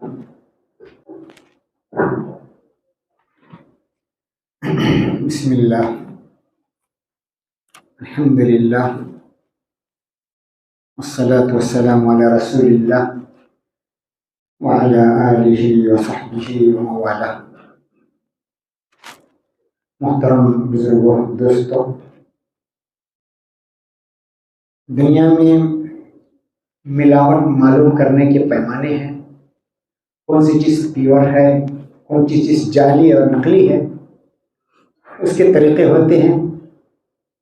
بسم اللہ، الحمد للہ، والصلاة والسلام علی رسول اللہ وعلی آلہ وصحبہ وموالا۔ محترم بزرگوں، دوستوں، دنیا میں ملاوٹ معلوم کرنے کے پیمانے ہیں۔ کون سی چیز پیور ہے، کون سی چیز جعلی اور نقلی ہے، اس کے طریقے ہوتے ہیں۔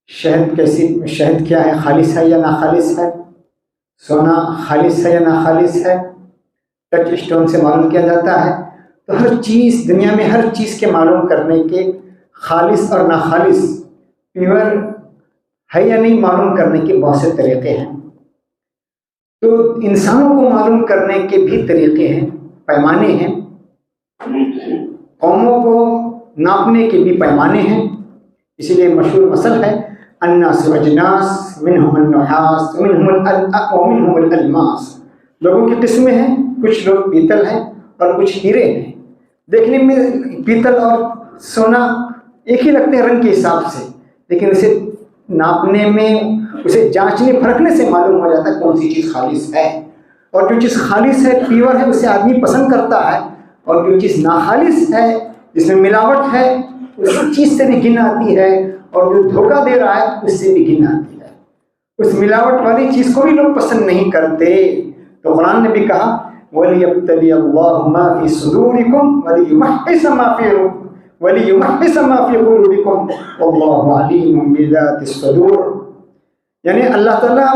شہد کیا ہے، خالص ہے یا ناخالص ہے، سونا خالص ہے یا ناخالص ہے، ٹچ اسٹون سے معلوم کیا جاتا ہے۔ تو ہر چیز دنیا میں، ہر چیز کے معلوم کرنے کے خالص اور ناخالص، پیور ہے یا نہیں معلوم کرنے کے بہت سے طریقے ہیں۔ تو انسانوں کو معلوم کرنے کے بھی طریقے ہیں، پیمانے ہیں۔ قوموں کو ناپنے کے بھی پیمانے ہیں۔ اسی لیے مشہور مثل ہے، الناس اجناس منہم النحاس ومنہم الالماس۔ لوگوں کی قسمیں ہیں، کچھ لوگ پیتل ہیں اور کچھ ہیرے ہیں۔ دیکھنے میں پیتل اور سونا ایک ہی لگتے ہیں رنگ کے حساب سے، لیکن اسے ناپنے میں، اسے جانچنے پرکھنے سے معلوم ہو جاتا ہے کون سی چیز خالص ہے۔ اور جو چیز خالص ہے، پیور ہے، اسے آدمی پسند کرتا ہے، اور جو چیز ناخالص ہے، جس میں ملاوٹ ہے، اس چیز سے بھی گھن آتی ہے، اور جو دھوکہ دے رہا ہے اس سے بھی گھن آتی ہے۔ اس ملاوٹ والی چیز کو بھی لوگ پسند نہیں کرتے۔ تو قرآن نے بھی کہا، وَلِيَبْتَلِيَ اللَّهُ مَا فِي صُدُورِكُمْ وَلِيُمَحِّصَ مَا فِي قُلُوبِكُمْ وَاللَّهُ عَلِيمٌ بِذَاتِ الصُّدُورِ۔ یعنی اللہ تعالیٰ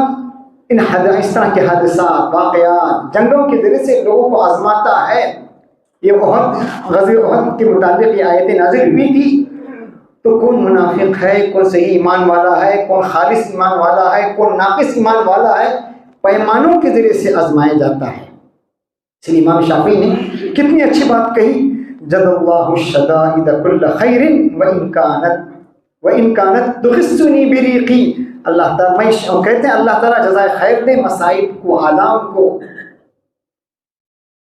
ان اس طرح کے حادثات، واقعات، جنگوں کے ذریعے سے لوگوں کو آزماتا ہے۔ یہ غزوہ احد کے متعلق یہ آیتیں نازل ہوئی تھی۔ تو کون منافق ہے، کون صحیح ایمان والا ہے، کون خالص ایمان والا ہے، کون ناقص ایمان والا ہے، پیمانوں کے ذریعے سے آزمایا جاتا ہے۔ اس لیے امام شافعی نے کتنی اچھی بات کہی، جد اللہ الشدائد کل خیر وإن كانت تخصني بریقی۔ اللہ تعالیٰ کہتے ہیں اللہ تعالیٰ جزائے خیر دے مصائب کو، آلام کو۔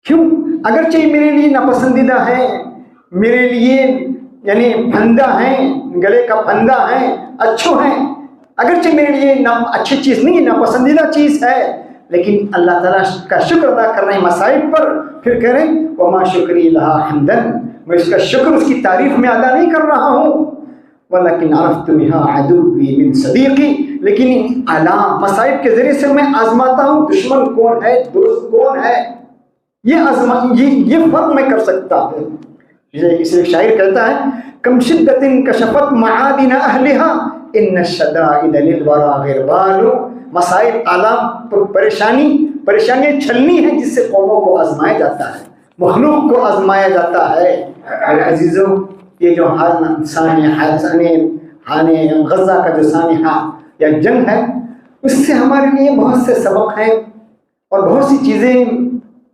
کیوں؟ اگرچہ میرے لیے ناپسندیدہ ہیں، میرے لیے یعنی پھندا ہیں، گلے کا پھندا ہیں، اچھو ہیں، اگرچہ میرے لیے اچھی چیز نہیں، ناپسندیدہ چیز ہے، لیکن اللہ تعالیٰ کا شکر ادا کر رہے ہیں مصائب پر۔ پھر کہہ رہے ہیں وما شکری لہا حمدن، میں اس کا شکر، اس کی تعریف میں ادا نہیں کر رہا ہوں۔ ولیکن عرفت بها عدوی من صدیقی، لیکن علام مصائب کے ذریعے سے میں آزماتا ہوں دشمن کون ہے، دوست کون ہے، یہ فرق میں کر سکتا ہوں۔ اس ایک شاعر کہتا ہے، کم شدت کشفت معادن اہلہا ان الشدائد للورا غربال۔ مصائب، آلام، پریشانیاں چھلنی ہیں جس سے قوموں کو آزمایا جاتا ہے، مخلوق کو آزمایا جاتا ہے۔ میرے عزیزوں، یہ جو غزہ کا جو سانحہ یا جنگ ہے، اس سے ہمارے لیے بہت سے سبق ہیں، اور بہت سی چیزیں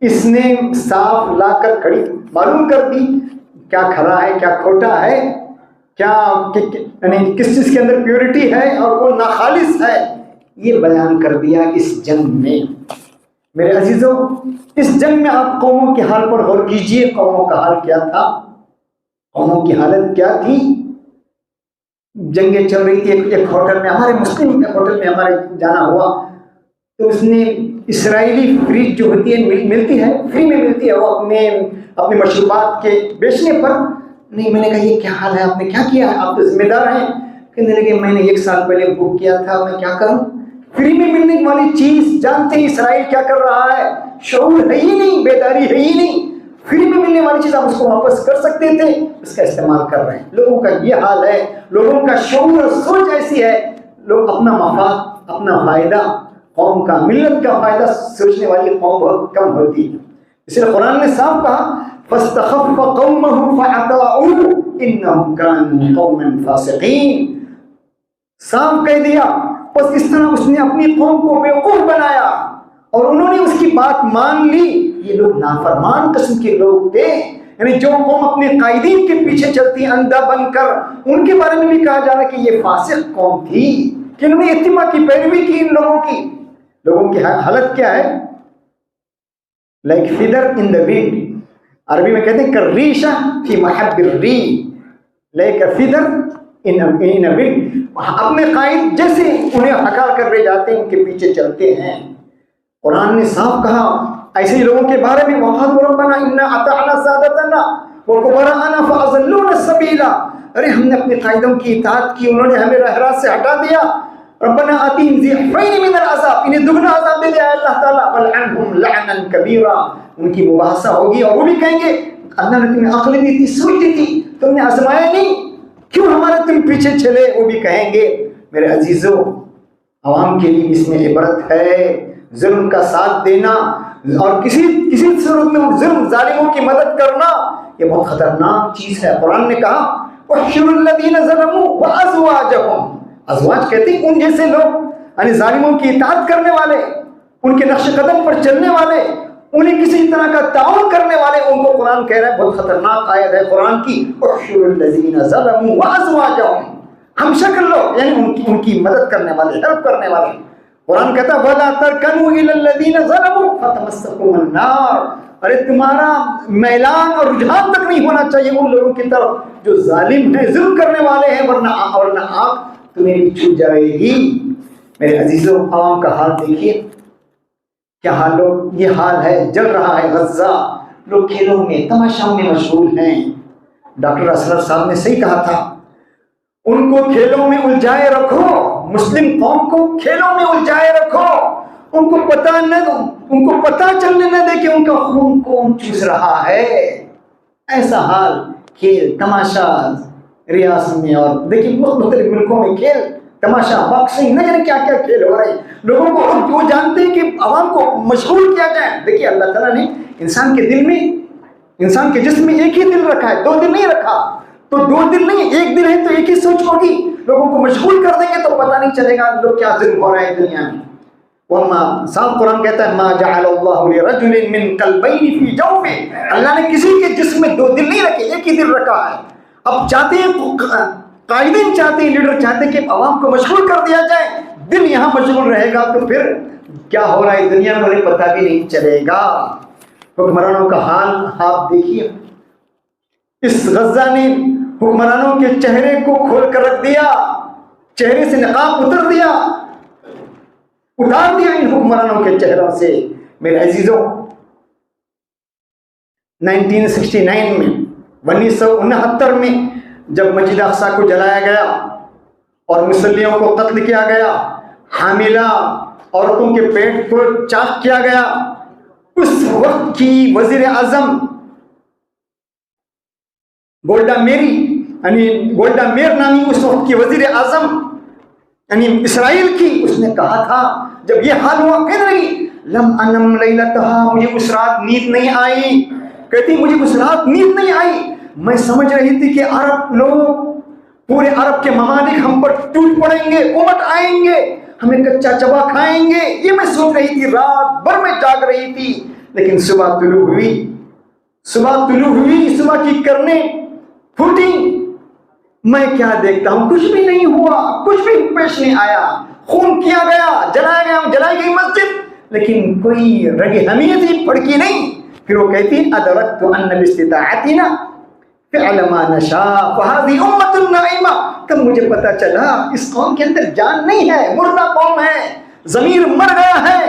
اس نے صاف لا کر کھڑی معلوم کر دی، کیا کھرا ہے، کیا کھوٹا ہے، یعنی کس چیز کے اندر پیورٹی ہے اور کون ناخالص ہے، یہ بیان کر دیا اس جنگ میں۔ میرے عزیزوں، اس جنگ میں آپ قوموں کے حال پر غور کیجئے، قوموں کا حال کیا تھا، قوموں کی حالت کیا تھی۔ جنگیں چل رہی تھی، ایک ہوٹل میں، ہمارے مسلم ہوٹل میں ہمارے جانا ہوا، تو اس نے اسرائیلی فریج جو ہوتی ہے، ملتی ہے، فری میں ملتی ہے، وہ اپنے مشروبات کے بیچنے پر، نہیں، میں نے کہا یہ کیا حال ہے، آپ نے کیا کیا ہے، آپ تو ذمہ دار ہیں۔ کہنے لگے میں نے 1 سال پہلے بک کیا تھا، میں کیا کروں، فری میں ملنے والی چیز، جانتے ہیں اسرائیل کیا کر رہا ہے، شعور ہے ہی نہیں، بیداری ہے ہی نہیں، فری میں ملنے والی چیز آپ اس کو واپس کر سکتے تھے، اس کا استعمال کر رہے ہیں۔ لوگوں کا یہ حال ہے، لوگوں کا شعور اور سوچ ایسی ہے، لوگ اپنا مفاد، اپنا فائدہ، قوم کا، ملت کا فائدہ سوچنے والی قوم بہت کم ہوتی ہے۔ اس لیے قرآن نے صاف کہا، فَاسْتَخَفَّ قَوْمَهُ فَعَطَاعُوهُ إِنَّهُمْ كَانُوا قَوْمًا فَاسِقِينَ۔ صاف کہہ دیا، بس اس طرح اس نے اپنی قوم کو بیوقوف بنایا، اور انہوں نے اس کی بات مان لی۔ یہ لوگ نافرمان قسم کے لوگ تھے، یعنی جو قوم اپنے قائدین کے پیچھے چلتی اندھا بن کر، ان کے بارے میں بھی کہا جا رہا ہے کہ یہ فاسق قوم تھی، کہ انہوں نے اتباع کی، پیروی کی ان لوگوں کی۔ لوگوں کی حالت کیا ہے، like feather in the wind. عربی میں کہتے ہیں کریشہ فی محب الری، like a feather in a wind. اپنے قائد جیسے انہیں ہکا کر لے جاتے ہیں ان کے پیچھے چلتے ہیں. قرآن نے صاف کہا ایسے لوگوں کے بارے میں وَقَالُوا رَبَّنَا إِنَّا أَطَعْنَا سَادَتَنَا وَكُبَرَاءَنَا فَأَضَلُّونَا السَّبِيلَ. ارے ہم نے اپنے قائدوں کی اطاعت کی، انہوں نے ہمیں راہ راست سے ہٹا دیا. ربنا آتِهِمْ ضِعْفَيْنِ مِنَ الْعَذَابِ، انہیں دگنا عذاب دے دیا اللہ تعالیٰ. وَلْعَنْهُمْ لَعْنًا كَبِيرًا، ان کی مباحثہ ہوگی اور وہ بھی کہیں گے اللہ نے تمہیں عقل دی تھی، سوچ دی تھی، تم نے آزمایا نہیں، کیوں ہمارے تم پیچھے چلے. وہ بھی کہیں گے. میرے عزیزو، عوام کے لیے اس میں عبرت ہے. ظلم کا ساتھ دینا اور کسی صورت میں ظلم ظالموں کی مدد کرنا یہ بہت خطرناک چیز ہے. قرآن نے کہا وَاحْشُرُوا الَّذِينَ ظَلَمُوا وَأَزْوَاجَهُمْ، ازواج کہتے ہیں ان جیسے لوگ، یعنی ظالموں کی اطاعت کرنے والے، ان کے نقش قدم پر چلنے والے، انہیں کسی طرح کا تعاون کرنے والے، ان کو قرآن کہہ رہا ہے. بہت خطرناک آیت ہے قرآن کی. وَاحْشُرُوا الَّذِينَ ظَلَمُوا وَأَزْوَاجَهُمْ، ہم شکل لو یعنی ان کی مدد کرنے والے، ہیلپ کرنے والے. قرآن کہتا ہے وَلَا تَرْكَنُوا إِلَى الَّذِينَ ظَلَمُوا فَتَمَسَّكُمُ النَّارُ، ارے تمہارا میلان اور رجحان تک نہیں ہونا چاہیے ان لوگوں کی طرف جو ظالم ہیں، ظلم کرنے والے ہیں، ورنہ آگ تمہیں بھی چھو جائے گی. میرے عزیزوں، عوام کا حال دیکھیے کیا حال. لوگ یہ حال ہے، جل رہا ہے غزہ. لوگ کھیلوں میں تماشاؤں میں مشغول ہیں. ڈاکٹر اسرار صاحب نے صحیح کہا تھا، ان کو کھیلوں میں الجھائے رکھو، مسلم قوم کو کھیلوں میں الجھائے رکھو، ان کو پتہ چلنے نہ دے کہ ان کا خون کون چوس رہا ہے. ایسا حال کھیل تماشا ریاست میں اور دیکھیں مختلف ملکوں میں کھیل تماشا، باکسنگ، نہ جانے کیا کیا کھیل ہو رہے ہیں. لوگوں کو وہ جانتے ہیں کہ عوام کو مشغول کیا جائے. دیکھیے اللہ تعالیٰ نے انسان کے دل میں، انسان کے جسم میں ایک ہی دل رکھا ہے، دو دل نہیں رکھا. تو دو دل نہیں، ایک دل ہے تو ایک ہی سوچ ہوگی. لوگوں کو مشغول کر دیں گے تو پتہ نہیں چلے گا لوگ کیا ظلم ہو رہا ہے دنیا میں. صاحب قرآن کہتا ہے ما جعل اللہ لرجل من قلبین فی جوفہ، اللہ نے کسی کے جسم میں دو دل نہیں رکھے، ایک ہی دل رکھا ہے. اب چاہتے ہیں قائدین چاہتے ہیں، لیڈر چاہتے ہیں کہ عوام کو مشغول کر دیا جائے. دل یہاں مشغول رہے گا تو پھر کیا ہو رہا ہے دنیا میں انہیں پتہ بھی نہیں چلے گا. حکمرانوں کا حال آپ دیکھیے. اس غزہ نے حکمرانوں کے چہرے کو کھول کر رکھ دیا، چہرے سے نقاب اتار دیا ان حکمرانوں کے چہروں سے. میرے عزیزوں، 1969 میں 1969 میں جب مسجد اقصی کو جلایا گیا اور مسلیوں کو قتل کیا گیا، حاملہ عورتوں کے پیٹ کو چاک کیا گیا، اس وقت کی وزیر اعظم گولڈا میر نامی اس وقت کی وزیر اعظم یعنی اسرائیل کی، اس نے کہا تھا جب یہ حال ہوا، کہنے لگی لم انم لیلتہا، مجھے اس رات نیند نہیں آئی. کہتی مجھے اس رات نیند نہیں آئی، میں سمجھ رہی تھی کہ عرب لوگ، پورے عرب کے ممالک ہم پر ٹوٹ پڑیں گے، امٹ آئیں گے، ہمیں کچا چبا کھائیں گے. یہ میں سوچ رہی تھی، رات بھر میں جاگ رہی تھی. لیکن صبح طلوع ہوئی، صبح کی کرنیں پھوٹی، میں کیا دیکھتا ہوں، کچھ بھی نہیں ہوا، کچھ بھی پیش نہیں آیا. خون کیا گیا، جلائی گئی مسجد، لیکن کوئی رگ حمیت ہی پھڑکی نہیں. پھر وہ کہتی ادرکت ان باستطاعتنا فعل ما نشاء فهذه امة نائمة. تب مجھے پتا چلا اس قوم کے اندر جان نہیں ہے، مردہ قوم ہے، ضمیر مر گیا ہے،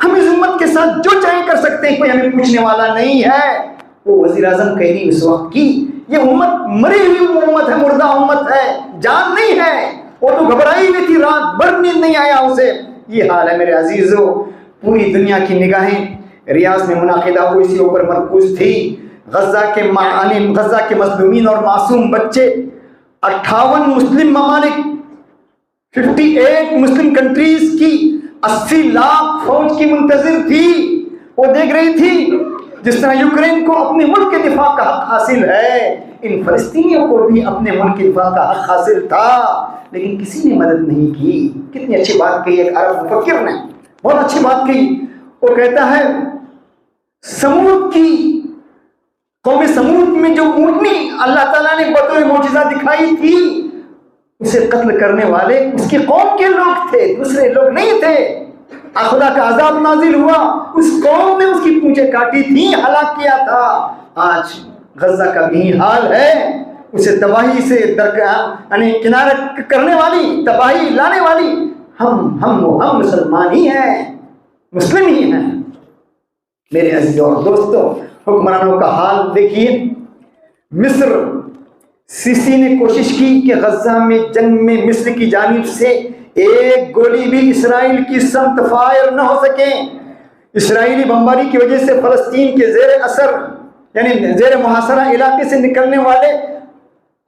ہم اس امت کے ساتھ جو چاہے کر سکتے ہیں، کوئی ہمیں پوچھنے والا نہیں ہے. وہ وزیر اعظم کہہ رہی اس وقت کی، یہ امت مری ہوئی امت ہے، مردہ امت ہے، جان نہیں ہے. وہ تو گھبرائی ہوئی تھی، رات بھر نیند نہیں آیا اسے. یہ حال ہے میرے عزیزو. پوری دنیا کی نگاہیں ریاض میں منعقدہ ہوئی اسی اوپر مرکوز تھی. غزہ کے مظلومین اور معصوم بچے، 58 مسلم ممالک، 58 مسلم کنٹریز کی 80 لاکھ فوج کی منتظر تھی. وہ دیکھ رہی تھی جس طرح یوکرین کو اپنے ملک کے دفاع کا حق حاصل ہے، ان فلسطینیوں کو بھی اپنے ملک کے دفاع کا حق حاصل تھا، لیکن کسی نے مدد نہیں کی. کتنی اچھی بات کہی ایک عرب مفکر نے، بہت اچھی بات کہی. وہ کہتا ہے سمود کی قوم سمود میں جو اونٹنی اللہ تعالیٰ نے بطور معجزہ دکھائی تھی، اسے قتل کرنے والے اس کی قوم کے لوگ تھے، دوسرے لوگ نہیں تھے. خدا کا عذاب نازل ہوا، اس قوم نے اس کی پونچھیں کاٹی تھی، ہلاک کیا تھا۔ آج غزہ کا بھی حال ہے، اسے تباہی سے یعنی کنارہ کرنے والی، تباہی لانے والی ہم مسلمان ہی ہیں، مسلم ہی ہیں۔ میرے عزیزوں اور دوستوں، حکمرانوں کا حال دیکھیے۔ مصر، سیسی نے کوشش کی کہ غزہ میں جنگ میں مصر کی جانب سے ایک گولی بھی اسرائیل کی سمت فائر نہ ہو سکے۔ اسرائیلی بمباری کی وجہ سے فلسطین کے زیر اثر یعنی زیر محاصرہ علاقے سے نکلنے والے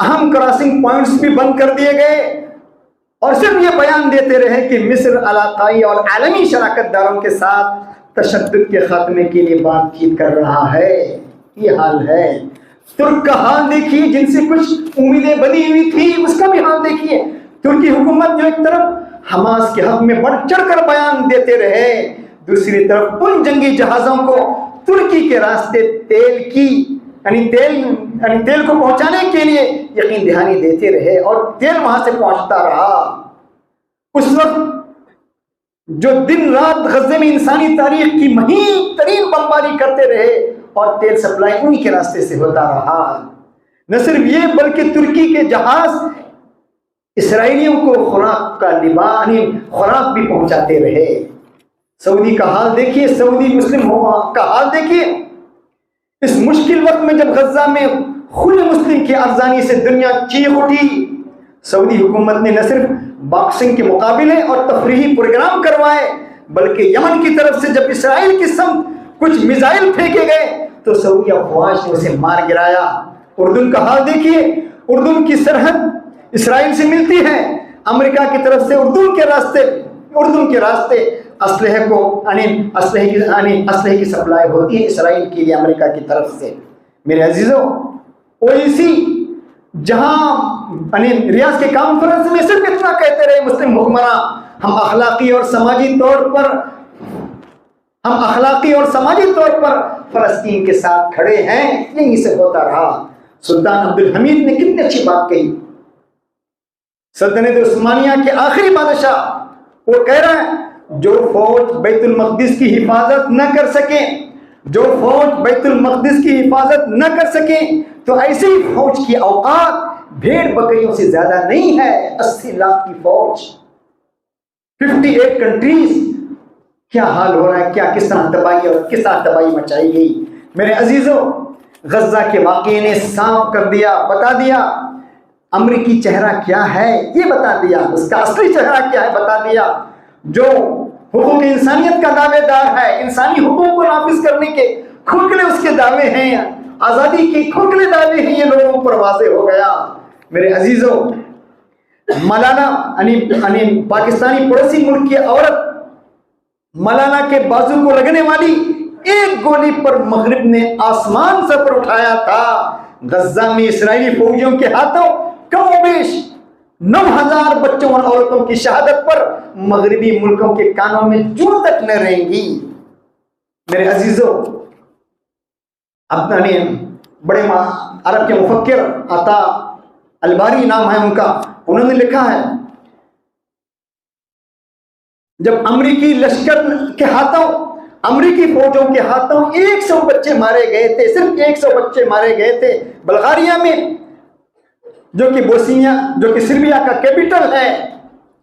اہم کراسنگ پوائنٹس بھی بند کر دیے گئے، اور صرف یہ بیان دیتے رہے کہ مصر علاقائی اور عالمی شراکت داروں کے ساتھ تشدد کے خاتمے کے لیے بات چیت کر رہا ہے۔ یہ حال ہے۔ ترک کا حال دیکھیے، جن سے کچھ امیدیں بنی ہوئی تھی، اس کا بھی حال دیکھیے۔ ترکی حکومت جو ایک طرف حماس کے حق میں بڑھ چڑھ کر بیان دیتے رہے، دوسری طرف ان جنگی جہازوں کو ترکی کے راستے تیل کو پہنچانے کے لیے یقین دہانی دیتے رہے، اور تیل وہاں سے پہنچتا رہا۔ اس وقت جو دن رات غزے میں انسانی تاریخ کی مہین ترین بمباری کرتے رہے، اور تیل سپلائی انہی کے راستے سے ہوتا رہا۔ نہ صرف یہ بلکہ ترکی کے جہاز اسرائیلیوں کو خوراک بھی پہنچاتے رہے۔ سعودی کا حال دیکھیے، سعودی مسلم کا حال دیکھیے۔ اس مشکل وقت میں جب غزہ میں خون مسلم کی ارزانی سے دنیا چیخ اٹھی، سعودی حکومت نے نہ صرف باکسنگ کے مقابلے اور تفریحی پروگرام کروائے، بلکہ یمن کی طرف سے جب اسرائیل کی سمت کچھ میزائل پھینکے گئے تو سعودی افواج نے اسے مار گرایا۔ اردن کا حال دیکھیے، اردن کی سرحد اسرائیل سے ملتی ہے، امریکہ کی طرف سے اردن کے راستے اسلحے کی سپلائی ہوتی ہے اسرائیل کے لیے امریکہ کی طرف سے۔ میرے عزیزوں، OIC جہاں ریاض کے کانفرنس میں صرف اتنا کہتے رہے مسلم حکمراں، ہم اخلاقی اور سماجی طور پر فلسطین کے ساتھ کھڑے ہیں، یہیں سے ہوتا رہا۔ سلطان عبدالحمید نے کتنی اچھی بات کہی، سلطنت عثمانیہ کے آخری بادشاہ، وہ کہہ رہا ہے جو فوج بیت المقدس کی حفاظت نہ کر سکے تو ایسی فوج کی اوقات بھیڑ بکریوں سے زیادہ نہیں ہے۔ 80 لاکھ کی فوج، 58 کنٹریز، کیا حال ہو رہا ہے، کس طرح تباہی مچائی گئی۔ میرے عزیزوں، غزہ کے واقعے نے صاف کر دیا، بتا دیا امریکی چہرہ کیا ہے، یہ بتا دیا، اس کا اصلی چہرہ کیا ہے بتا دیا۔ جو حقوق انسانیت کا دعوے دار ہے، انسانی حقوق کو نافذ کرنے کے کھلکھلے اس کے دعوے ہیں، آزادی کے کھلکھلے دعوے ہیں، یہ لوگوں پر واضح ہو گیا۔ میرے عزیزوں، ملالہ پاکستانی پڑوسی ملک کی عورت ملالہ کے بازو کو لگنے والی ایک گولی پر مغرب نے آسمان سے پر اٹھایا تھا۔ غزہ میں اسرائیلی فوجیوں کے ہاتھوں کم و بیش 9000 بچوں اور عورتوں کی شہادت پر مغربی ملکوں کے کانوں میں جوں تک نہ رہیں گی۔ میرے عزیزوں، اپنے بڑے عرب کے مفکر عطا الباری نام ہے ان کا، انہوں نے لکھا ہے جب امریکی لشکر کے ہاتھوں، امریکی فوجوں کے ہاتھوں 100 بچے مارے گئے تھے، صرف 100 بچے مارے گئے تھے بلغاریہ میں، جو کہ سربیا کا کیپٹل ہے۔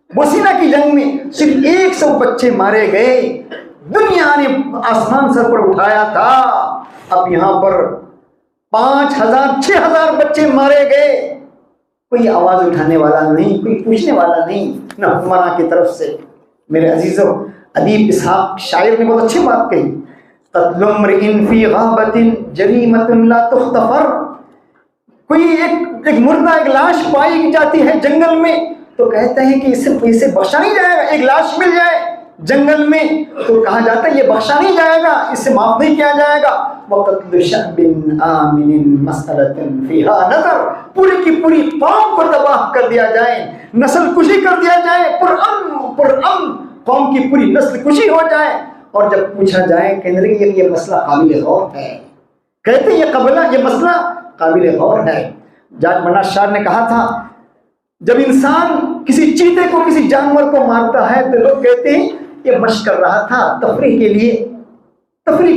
بوسنیا کی جنگ میں صرف 100 بچے مارے گئے، دنیا نے آسمان سر پر اٹھایا تھا۔ اب یہاں پر 5000 6000 بچے مارے گئے، کوئی آواز اٹھانے والا نہیں، کوئی پوچھنے والا نہیں، نہ حکمراں کی طرف سے۔ میرے عزیزوں، ادیب اسحاق شاعر نے بہت اچھی بات کہی، قتل امرئ فی غابۃ جریمۃ لا تغتفر۔ کوئی ایک مردہ، ایک لاش پائی جاتی ہے جنگل میں تو کہتے ہیں کہ اسے بخشا نہیں جائے گا۔ ایک لاش مل جائے جنگل میں تو کہا جاتا ہے یہ بخشا نہیں جائے گا، اسے معاف نہیں کیا جائے گا۔ وقتل شعب آمن مسألۃ فیہا نظر، پوری کی پوری قوم کو تباہ کر دیا جائے، نسل کشی کر دیا جائے، پرامن قوم کی پوری نسل کشی ہو جائے، اور جب پوچھا جائے کہنے لگے یہ مسئلہ قابل غور ہے، کہتے ہیں یہ مسئلہ قابل غور ہے۔ جاج مناش شاہ نے کہا تھا جب انسان کسی چیتے کو، کسی جانور کو مارتا ہے تو لوگ کہتے ہیں یہ مشق کر رہا تھا تفریح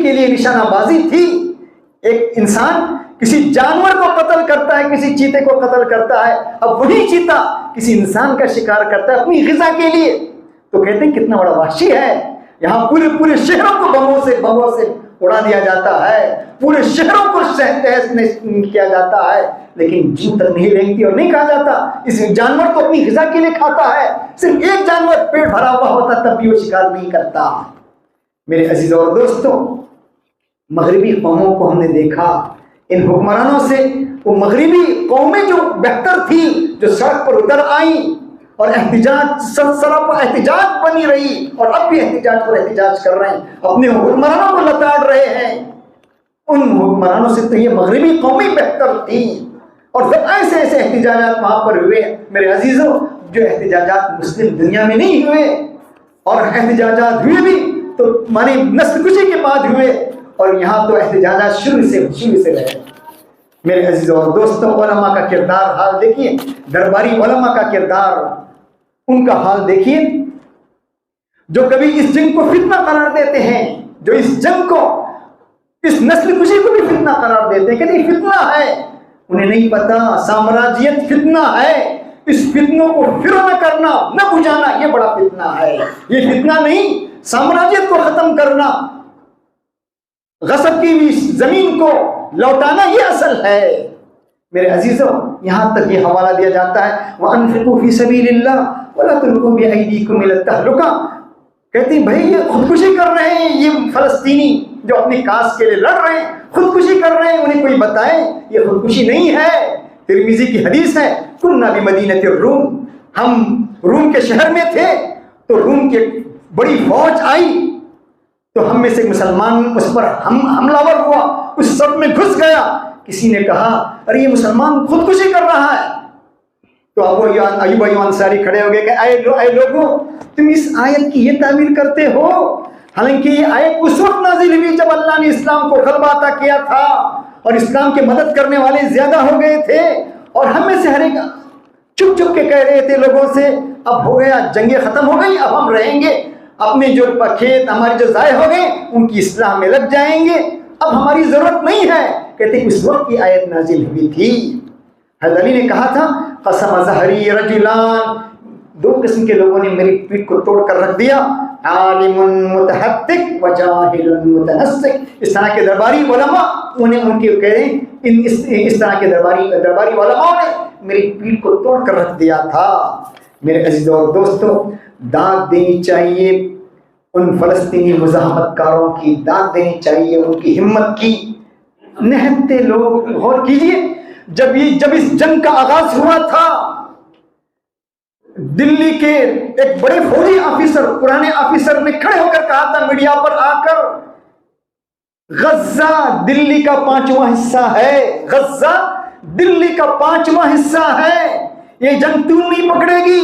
کے لیے نشانہ بازی تھی. ایک انسان کسی جانور کو قتل کرتا ہے, کسی چیتے کو قتل کرتا ہے, اب وہی چیتا کسی انسان کا شکار کرتا ہے اپنی غذا کے لیے. تو کہتے ہیں کتنا بڑا وحشی ہے. یہاں پورے شہروں کو بموں سے اڑا دیا جاتا ہے, پورے شہروں کو تہس نہس کیا جاتا ہے, لیکن جن تک نہیں رینگتی اور نہیں کہا جاتا اس جانور کو اپنی غذا کے لیے کھاتا ہے. صرف ایک جانور پیٹ بھرا ہوا ہوتا تب بھی وہ شکار نہیں کرتا. میرے عزیزوں اور دوستوں, مغربی قوموں کو ہم نے دیکھا, ان حکمرانوں سے وہ مغربی قومیں جو بہتر تھی, جو سڑک پر اتر آئیں اور احتجاج سرسرا پر احتجاج بنی رہی, اور اب بھی احتجاج پر احتجاج کر رہے ہیں, اپنے حکمرانوں کو لتاڑ رہے ہیں. ان حکمرانوں سے تو یہ مغربی قومیں بہتر تھی. اور جب ایسے احتجاجات وہاں پر ہوئے میرے عزیزوں, جو احتجاجات مسلم دنیا میں نہیں ہوئے, اور احتجاجات ہوئے بھی تو مانی نسل کشی کے بعد ہوئے, اور یہاں تو احتجاجات شروع سے رہے. میرے عزیزوں اور دوستوں, علماء کا کردار حال دیکھیے, درباری علماء کا کردار, ان کا حال دیکھیے, جو کبھی اس جنگ کو فتنہ قرار دیتے ہیں, جو اس جنگ کو, اس نسل کشی کو بھی فتنہ قرار دیتے ہیں, کہتے ہیں فتنہ ہے. انہیں نہیں پتا سامراجیت فتنہ ہے, اس فتنوں کو پھر نہ کرنا نہ بجھانا یہ بڑا فتنہ ہے. یہ فتنہ نہیں, سامراجیت کو ختم کرنا, غصب کی ہوئی زمین کو لوٹانا یہ اصل ہے. میرے عزیزوں, یہاں تک یہ حوالہ دیا جاتا ہے وَأَنفِقُوا فِي سَبِيلِ اللَّهِ وَلَا تُلْقُوا بِأَيْدِيكُمْ إِلَى التَّهْلُكَةِ. کہتے ہیں بھائی یہ خودکشی کر رہے ہیں, یہ فلسطینی جو اپنی کاس کے لیے لڑ رہے ہیں خودکشی کر رہے ہیں, انہیں کوئی بتائے یہ خودکشی نہیں ہے. ترمذی کی حدیث ہے, كُنَّا بِمَدِينَةِ الروم, ہم روم کے شہر میں تھے تو روم کی بڑی فوج آئی تو ہم میں سے ایک مسلمان اس پر حملہ ور ہوا, اس سب میں گھس گیا. کسی نے کہا ارے یہ مسلمان خودکشی کر رہا ہے. تو ایوب انصاری کھڑے ہو گئے کہ اے لوگوں, تم اس آیت کی یہ تعبیر کرتے ہو, حالانکہ یہ آیت اس وقت نازل ہوئی جب اللہ نے اسلام کو غلبہ عطا کیا تھا اور اسلام کے مدد کرنے والے زیادہ ہو گئے تھے, اور ہم میں سے ہر ایک چھپ کے کہہ رہے تھے لوگوں سے اب ہو گیا, جنگیں ختم ہو گئی, اب ہم رہیں گے, اپنے جو کھیت ہمارے جو ضائع ہو گئے ان کی اصلاح میں لگ جائیں گے, اب ہماری ضرورت نہیں ہے. کہتے ہیں اس وقت کی آیت نازل ہوئی تھی. حضرت علی نے کہا تھا قسم ظہری رجلان, دو قسم کے لوگوں نے میری پیٹھ کو توڑ کر رکھ دیا, عالم متحقق و جاہل متنسک. اس طرح کے درباری علماء, انہیں ان کے کہہ رہے ہیں اس طرح کے درباری علماء نے میری پیٹھ کو توڑ کر رکھ دیا تھا. میرے عزیزوں اور دوستوں, داد دینی چاہیے ان فلسطینی مزاحمت کاروں کی, داد دینی چاہیے ان کی ہمت کی. نہتے لوگ غور کیجئے, جب اس جنگ کا آغاز ہوا تھا, دلی کے ایک بڑے فوجی آفیسر, پرانے آفیسر نے کھڑے ہو کر کہا تھا میڈیا پر آ کر, غزہ دلی کا 5واں حصہ ہے, غزہ دلی کا 5واں حصہ ہے, یہ جنگ تو نہیں پکڑے گی,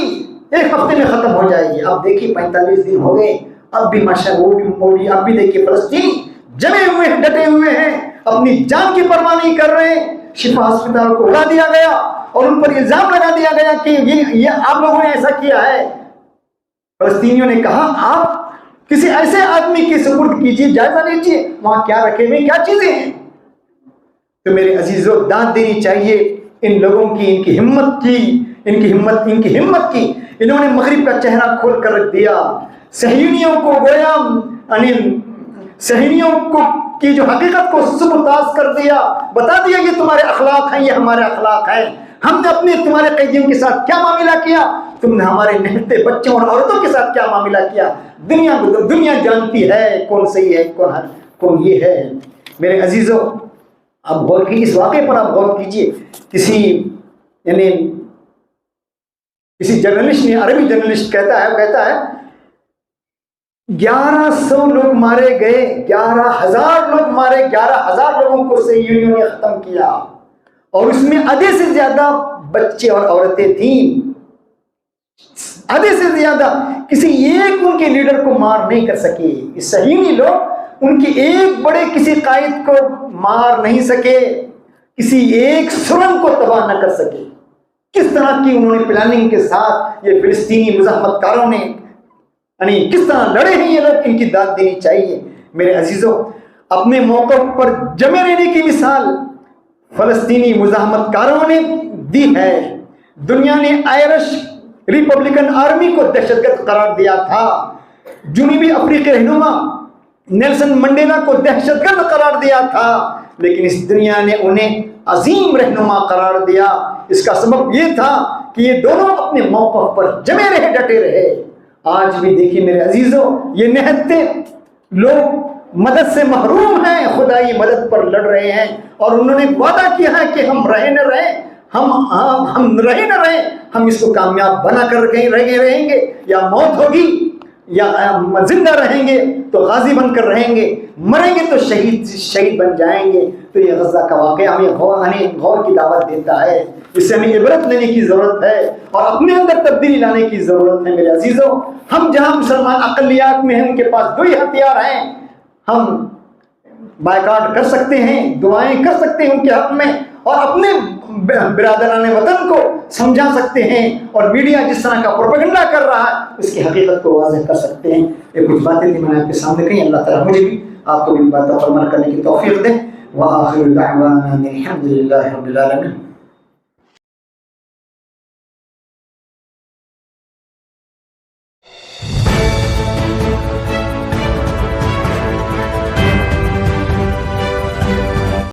1 ہفتے میں ختم ہو جائے گی. اب دیکھیے 45 دن ہو گئے, اب بھی ماشاءاللہ اب بھی دیکھیے فلسطینی جمے ہوئے ہیں, ڈٹے ہوئے ہیں, اپنی جان کی پرواہ نہیں کر رہے. شفا ہسپتال کو اڑا دیا گیا اور ان پر الزام لگا دیا گیا کہ یہ آپ لوگوں نے ایسا کیا ہے. فلسطینیوں نے کہا آپ کسی ایسے آدمی کی سپرد کیجیے, جائزہ لیجیے وہاں کیا رکھے ہوئے کیا چیزیں ہیں. تو میرے عزیزوں, داد دینی چاہیے ان لوگوں کی, ان کی ہمت کی. انہوں نے مغرب کا چہرہ کھول کر رکھ دیا. صہیونیوں کو گویا صہیونیوں کو کی جو حقیقت کو سبتاز کر دیا, بتا دیا یہ تمہارے اخلاق ہیں, یہ ہمارے اخلاق ہیں. ہم نے اپنے تمہارے قیدیوں کے ساتھ کیا معاملہ کیا, تم نے ہمارے نہتے بچوں اور عورتوں کے ساتھ کیا معاملہ کیا. دنیا جانتی ہے کون صحیح ہے کون یہ ہے. میرے عزیزوں, آپ غور کیجیے اس واقعے پر, آپ غور کیجیے. کسی جرنلسٹ نے, عربی جرنلسٹ کہتا ہے 1100 لوگ مارے گئے, 11,000 لوگ مارے, 11,000 لوگوں کو صہیونیوں نے ختم کیا, اور اس میں آدھے سے زیادہ بچے اور عورتیں تھیں. آدھے سے زیادہ کسی ایک ان کے لیڈر کو مار نہیں کر سکے. صہیونی لوگ ان کی ایک بڑے کسی قائد کو مار نہیں سکے, کسی ایک سرنگ کو تباہ نہ کر سکے. کس طرح کی انہوں نے پلاننگ کے ساتھ یہ فلسطینی مزاحمت کاروں نے یعنی کس طرح لڑے ہیں یہ لوگ، ان کی داد دینی چاہیے۔ میرے عزیزوں، اپنے موقف پر جمے رہنے کی مثال فلسطینی مزاحمت کاروں نے دی ہے۔ دنیا نے آئرش ریپبلکن آرمی کو دہشت گرد قرار دیا تھا، جنوبی افریقی رہنما نیلسن منڈیلا کو دہشت گرد قرار دیا تھا، لیکن اس دنیا نے انہیں عظیم رہنما قرار دیا۔ اس کا سبب یہ تھا کہ یہ دونوں اپنے موقف پر جمے رہے، ڈٹے رہے۔ آج بھی دیکھیے میرے عزیزوں، یہ نہتے لوگ مدد سے محروم ہیں، خدائی مدد پر لڑ رہے ہیں، اور انہوں نے وعدہ کیا ہے کہ ہم رہے نہ رہیں، ہم رہے نہ رہیں، ہم اس کو کامیاب بنا کر رہیں گے، یا موت ہوگی یا زندہ رہیں گے تو غازی بن کر رہیں گے، مریں گے تو شہید بن جائیں گے۔ تو یہ غزہ کا واقعہ ہمیں غور کی دعوت دیتا ہے، اس سے ہمیں عبرت لینے کی ضرورت ہے اور اپنے اندر تبدیلی لانے کی ضرورت ہے۔ میرے عزیزوں، ہم جہاں مسلمان اقلیات میں ہیں، ان کے پاس 2 ہی ہتھیار ہیں، ہم بائیکاٹ کر سکتے ہیں، دعائیں کر سکتے ہیں ان کے حق میں، اور اپنے برادران وطن کو سمجھا سکتے ہیں، اور میڈیا جس طرح کا پروپیگنڈا کر رہا ہے اس کی حقیقت کو واضح کر سکتے ہیں۔ یہ کچھ باتیں تھیں میں نے آپ کے سامنے کہی، اللہ تعالیٰ مجھے بھی آپ کو بھی باتوں پر عمل کرنے کی توفیق دے۔ وآخر دعوانا الحمد للہ رب العالمین۔